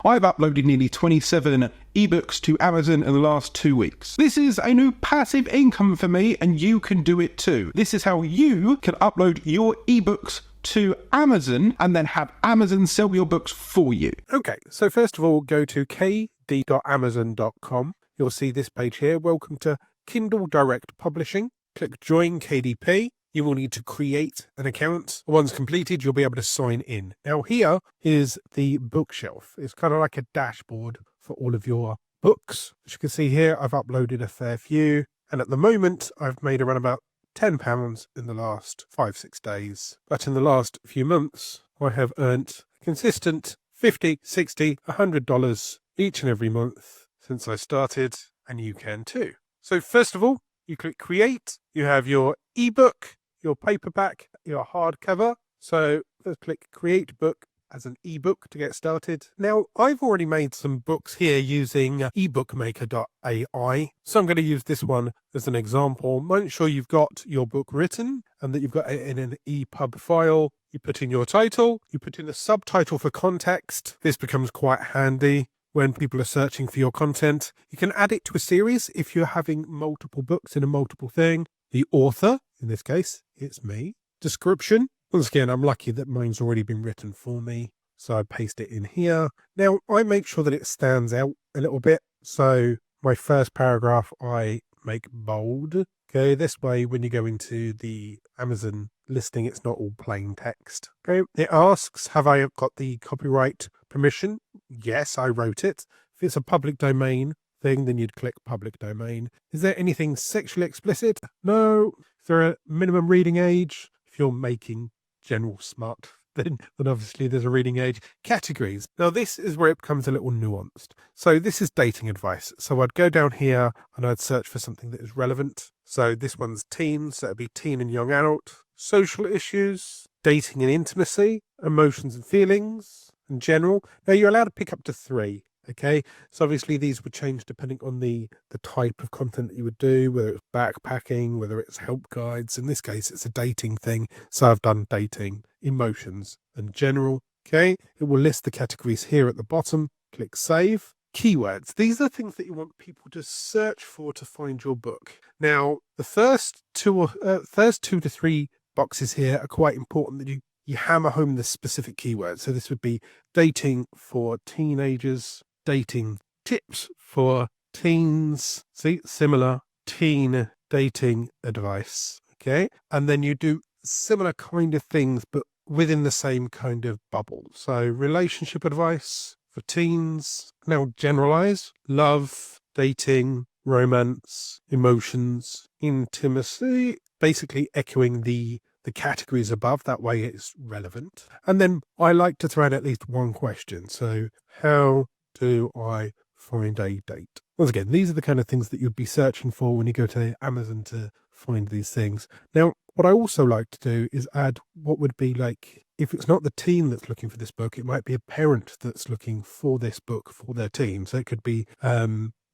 I've uploaded nearly 27 ebooks to Amazon in the last 2 weeks. This is a new passive income for me, and you can do it too. This is how you can upload your ebooks to Amazon and then have Amazon sell your books for you. Okay, so first of all, go to kd.amazon.com. You'll see this page here. Welcome to Kindle Direct Publishing. Click Join KDP. You will need to create an account. Once completed, you'll be able to sign in. Now here is the bookshelf. It's kind of like a dashboard for all of your books. As you can see here, I've uploaded a fair few. And at the moment, I've made around about £10 in the last 5-6 days. But in the last few months, I have earned a consistent $50, $60, $100 each and every month since I started, and you can too. So first of all, you click Create. You have your ebook, your paperback, your hardcover. So let's click Create Book as an ebook to get started. Now, I've already made some books here using ebookmaker.ai. So I'm going to use this one as an example. Make sure you've got your book written and that you've got it in an EPUB file. You put in your title, you put in a subtitle for context. This becomes quite handy when people are searching for your content. You can add it to a series if you're having multiple books in a multiple thing. The author, in this case, it's me. Description. Once again, I'm lucky that mine's already been written for me, so I paste it in here. Now, I make sure that it stands out a little bit. So my first paragraph, I make bold. Okay, this way, when you go into the Amazon listing, it's not all plain text. Okay, it asks, have I got the copyright permission? Yes, I wrote it. If it's a public domain thing, then you'd click public domain. Is there anything sexually explicit? No. Is there a minimum reading age? If you're making general smart, then obviously there's a reading age. Categories. Now this is where it becomes a little nuanced. So this is dating advice. So I'd go down here and I'd search for something that is relevant. So this one's teens, so it'd be teen and young adult. Social issues, dating and intimacy, emotions and feelings, and general. Now you're allowed to pick up to 3. Okay, so obviously these would change depending on the type of content that you would do, whether it's backpacking, whether it's help guides. In this case, it's a dating thing. So I've done dating, emotions, and general. Okay, it will list the categories here at the bottom. Click Save. Keywords. These are things that you want people to search for to find your book. Now, the first 2 to 3 boxes here are quite important that you hammer home the specific keywords. So this would be dating for teenagers, dating tips for teens, see, similar teen dating advice. Okay, and then you do similar kind of things, but within the same kind of bubble. So relationship advice for teens. Now generalize: love, dating, romance, emotions, intimacy, basically echoing the categories above. That way it's relevant. And then I like to throw in at least one question. So how do I find a date? Once again, these are the kind of things that you'd be searching for when you go to Amazon to find these things. Now, what I also like to do is add what would be like, if it's not the teen that's looking for this book, it might be a parent that's looking for this book for their teen. So it could be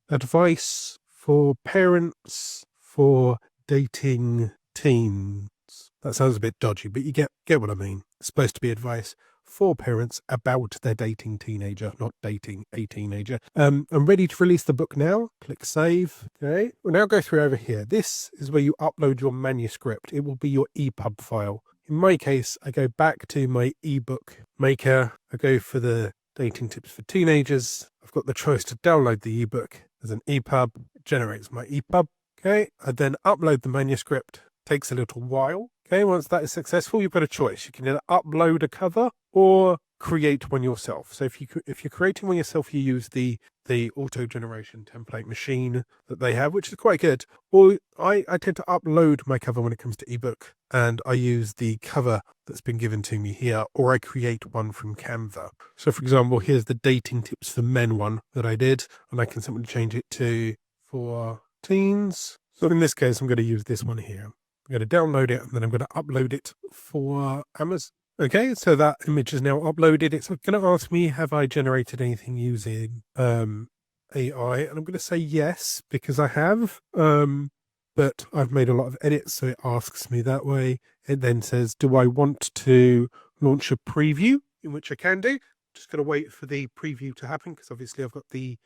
advice for parents for dating teens. That sounds a bit dodgy, but you get what I mean. It's supposed to be advice for parents about their dating teenager, not dating a teenager. I'm ready to release the book now. Click Save. Okay, we'll now go through over here. This is where you upload your manuscript. It will be your EPUB file. In my case, I go back to my ebook maker. I go for the dating tips for teenagers. I've got the choice to download the ebook as an EPUB. It generates my EPUB. Okay, I then upload the manuscript. Takes a little while. Okay, once that is successful, you've got a choice. You can either upload a cover or create one yourself. So if you're creating one yourself, you use the auto generation template machine that they have, which is quite good. Or I tend to upload my cover when it comes to ebook, and I use the cover that's been given to me here, or I create one from Canva. So for example, here's the dating tips for men one that I did, and I can simply change it to for teens. So in this case, I'm going to use this one here. I'm going to download it and then I'm going to upload it for Amazon. Okay, so that image is now uploaded. It's going to ask me, have I generated anything using AI? And I'm going to say yes, because I have. But I've made a lot of edits, so it asks me that way. It then says, do I want to launch a preview? In which I can do. Just going to wait for the preview to happen because obviously I've got the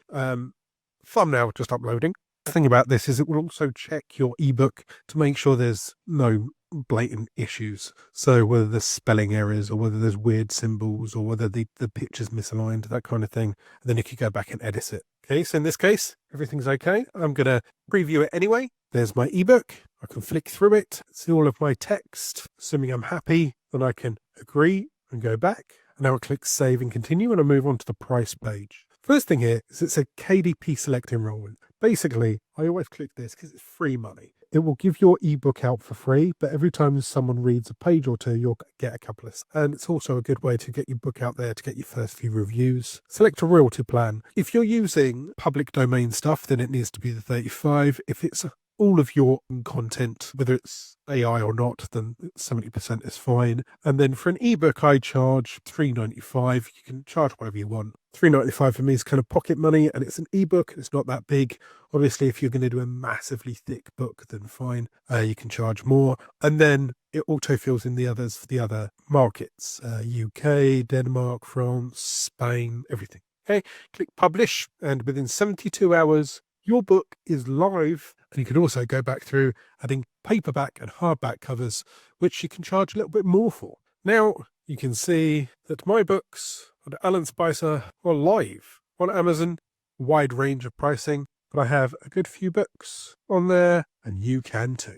thumbnail just uploading. The thing about this is it will also check your ebook to make sure there's no blatant issues. So whether there's spelling errors or whether there's weird symbols or whether the picture's misaligned, that kind of thing. And then you can go back and edit it. Okay, so in this case, everything's okay. I'm going to preview it anyway. There's my ebook. I can flick through it, see all of my text. Assuming I'm happy, then I can agree and go back. And now I click save and continue and I move on to the price page. First thing here is it's a KDP Select enrollment. Basically, I always click this because it's free money. It will give your ebook out for free, but every time someone reads a page or two, you'll get a couple of. And it's also a good way to get your book out there to get your first few reviews. Select a royalty plan. If you're using public domain stuff, then it needs to be the 35. If it's all of your content, whether it's AI or not, then 70% is fine. And then for an ebook, I charge $3.95. You can charge whatever you want. $3.95 for me is kind of pocket money, and it's an ebook. It's not that big. Obviously, if you're going to do a massively thick book, then fine. You can charge more. And then it auto fills in the others for the other markets. UK, Denmark, France, Spain, everything. Okay, click publish, and within 72 hours, your book is live. And you can also go back through adding paperback and hardback covers, which you can charge a little bit more for. Now you can see that my books on Alan Spicer are live on Amazon, wide range of pricing, but I have a good few books on there and you can too.